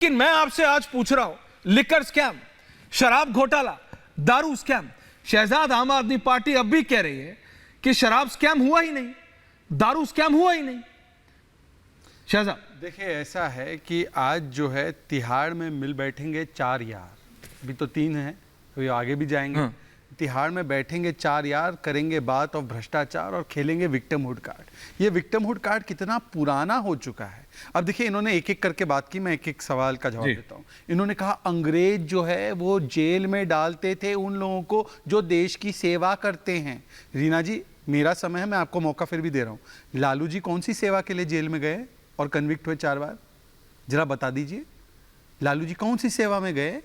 लेकिन मैं आपसे आज पूछ रहा हूं, लिकर स्कैम, शराब घोटाला, दारू स्कैम, शहजाद आम आदमी पार्टी अब भी कह रही है कि शराब स्कैम हुआ ही नहीं, दारू स्कैम हुआ ही नहीं। शहजाद देखिए, ऐसा है कि आज जो है तिहाड़ में मिल बैठेंगे 4 यार, अभी तो 3 हैं, तो ये आगे भी जाएंगे। तिहाड़ में बैठेंगे 4 यार, करेंगे बात ऑफ भ्रष्टाचार और खेलेंगे विक्टिमहुड कार्ड। ये विक्टिमहुड कार्ड कितना पुराना हो चुका है। अब देखिए, इन्होंने एक एक करके बात की, मैं एक एक सवाल का जवाब देता हूँ। इन्होंने कहा अंग्रेज जो है वो जेल में डालते थे उन लोगों को जो देश की सेवा करते हैं। रीना जी, मेरा समय है, मैं आपको मौका फिर भी दे रहा हूँ। लालू जी कौन सी सेवा के लिए जेल में गए और कन्विक्ट हुए 4 बार? जरा बता दीजिए, लालू जी कौन सी सेवा में गए?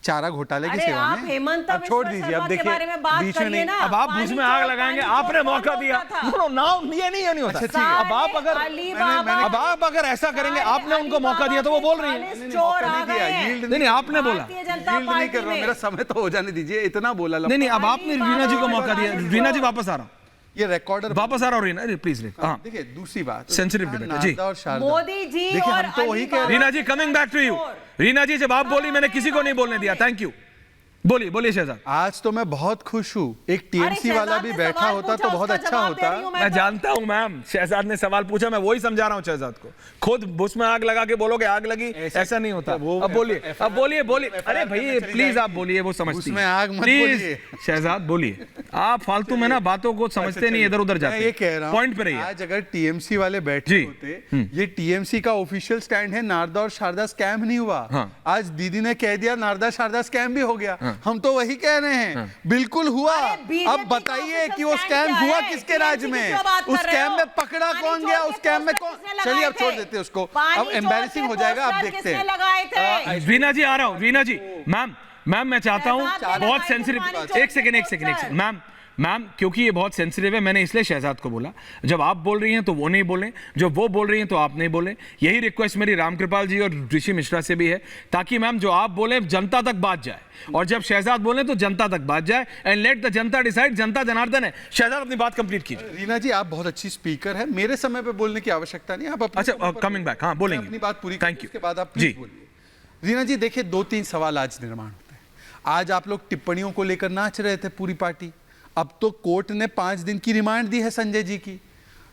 चारा घोटाले की सेवा में। हेमंत अब छोड़ दीजिए, अब देखिए बीच में नहीं, अब आप बीच में आग लगाएंगे, आपने मौका दिया। ये नहीं होता। अब आप अगर ऐसा करेंगे, आपने उनको मौका दिया तो वो बोल रही है नहीं, आपने बोला नहीं कर रहा हूं, मेरा समय तो हो जाने दीजिए, इतना बोला। नहीं, अब आपने रीना जी को मौका दिया। रीना जी वापस आ रहा हूं, ये रिकॉर्डर वापस आ रहा हूं। रीना प्लीज। देखिए, दूसरी बात सेंसिटिव डिबेट है जी। मोदी जी देखिए, हम तो वही कह रहे हैं। Reena ji, coming back to you. Reena ji, जब आप बोली मैंने किसी को नहीं बोलने दिया। Thank you. बोलिए शहजाद। आज तो मैं बहुत खुश हूँ। एक टीएमसी वाला भी बैठा होता तो बहुत अच्छा होता। मैं जानता हूँ मैम, शहजाद ने सवाल पूछा, मैं वही समझा रहा हूँ शहजाद को। खुद उसमें आग लगा के बोलोगे आग लगी, ऐसा नहीं होता। अब बोलिए। अरे भाई प्लीज आप बोलिए, वो समझती है। आग मत बोलिए शहजाद, बोलिए। आप फालतू में ना बातों को समझते नहीं, इधर उधर जाते। ये कह रहा हूँ, पॉइंट पे रहिए। आज अगर टीएमसी वाले बैठे होते, ये टीएमसी का ऑफिशियल स्टैंड है, नारदा और शारदा स्कैम नहीं हुआ। आज दीदी ने कह दिया नारदा शारदा स्कैम भी हो गया। हम तो वही कह रहे हैं, बिल्कुल हुआ। अब बताइए कि वो स्कैम हुआ किसके राज में? उस स्कैम में पकड़ा कौन गया? उस स्कैम में कौन? चलिए अब छोड़ देते उसको, अब एम्बैरेसिंग हो जाएगा। अब देखते हैं। रीना जी आ रहा हूँ। रीना जी, मैम मैं चाहता हूँ, बहुत सेंसिटिव। एक सेकंड मैम, क्योंकि ये बहुत सेंसिटिव है, मैंने इसलिए शहजाद को बोला। जब आप बोल रही हैं तो वो नहीं बोलें, जब वो बोल रही हैं तो आप नहीं बोलें। यही रिक्वेस्ट मेरी रामकृपाल जी और ऋषि मिश्रा से भी है, ताकि मैम जो आप बोले जनता तक बात जाए, और जब शहजाद बोले तो जनता तक बात जाए। And let the Janata decide. जनता जनार्दन है। शहजाद, अपनी बात कंप्लीट कीजिए। रीना जी, आप बहुत अच्छी स्पीकर है, मेरे समय पे बोलने की आवश्यकता नहीं। आप अच्छा, कमिंग बैक, हाँ बोलेंगे, अपनी बात पूरी। Thank you. उसके बाद आप प्लीज बोलिए। रीना जी, देखिए 2-3 सवाल आज निर्माण होते हैं। आज आप लोग टिप्पणियों को लेकर नाच रहे थे पूरी पार्टी। अब तो कोर्ट ने 5 दिन की रिमांड दी है संजय जी की।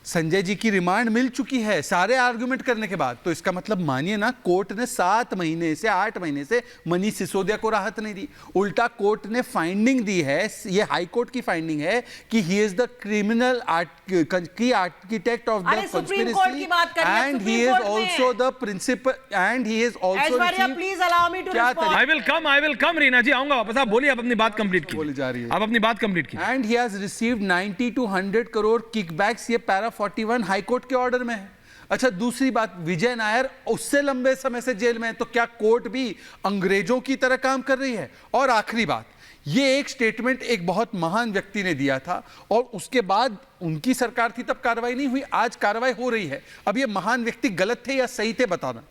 संजय जी की रिमांड मिल चुकी है सारे आर्गुमेंट करने के बाद। तो इसका मतलब मानिए ना, कोर्ट ने 7 महीने से 8 महीने से मनीष सिसोदिया को राहत नहीं दी। उल्टा कोर्ट ने फाइंडिंग दी है, ये हाई कोर्ट की फाइंडिंग है कि he is the criminal architect of the conspiracy and he is also the principal and he is also. Please allow me to respond. I will come Reena ji, आऊंगा वापस। आप बोलिए, आप अपनी बात कंप्लीट कीजिए। बोली जा रही है, आप अपनी बात कंप्लीट कीजिए। And he has received 90 to 100 crore kickbacks. ये पैरा 41 हाई कोर्ट के ऑर्डर में है। अच्छा, दूसरी बात, विजय नायर उससे लंबे समय से जेल में है, तो क्या कोर्ट भी अंग्रेजों की तरह काम कर रही है? और आखिरी बात, ये एक स्टेटमेंट एक बहुत महान व्यक्ति ने दिया था, और उसके बाद उनकी सरकार थी तब कार्रवाई नहीं हुई, आज कार्रवाई हो रही है। अब ये महान व्यक्ति गलत थे या सही थे, बताना।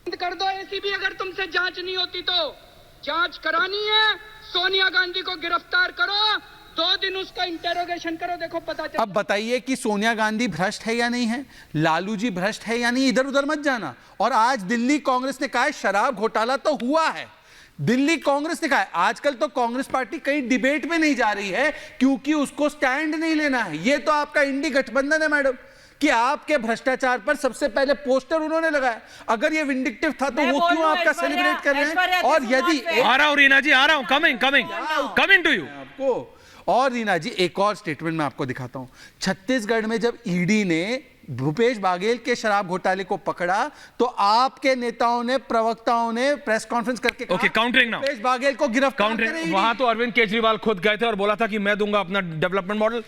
कर दो एसीबी, अगर तुमसे जांच नहीं होती तो जांच करानी है। सोनिया गांधी को गिरफ्तार करो, 2 दिन उसका इंटेरोगेशन करो, देखो पता चल। अब बताइए कि सोनिया गांधी भ्रष्ट है या नहीं है, लालू जी भ्रष्ट है या नहीं, इधर उधर मत जाना। और आज दिल्ली कांग्रेस ने कहा है शराब घोटाला तो हुआ है। दिल्ली कांग्रेस ने कहा है। आजकल तो कांग्रेस पार्टी कहीं डिबेट में नहीं जा रही है क्योंकि उसको स्टैंड नहीं लेना है। ये तो आपका इंडी गठबंधन है मैडम, कि आपके भ्रष्टाचार पर सबसे पहले पोस्टर उन्होंने लगाया। अगर ये विंडिक्टिव था तो वो क्यों आपका सेलिब्रेट कर रहे हैं? और यदि आ रहा हूं रीना जी, आ रहा हूं, कमिंग टू यू आपको। और रीना जी, एक और स्टेटमेंट मैं आपको दिखाता हूं। छत्तीसगढ़ में जब ईडी ने भूपेश बाघेल के शराब घोटाले को पकड़ा तो आपके नेताओं ने, प्रवक्ताओं ने प्रेस कॉन्फ्रेंस करके कहा, काउंटरिंग नाउ, भूपेश बाघेल को गिरफ्तार करें। वहां तो अरविंद केजरीवाल खुद गए थे और बोला था कि मैं दूंगा अपना डेवलपमेंट मॉडल।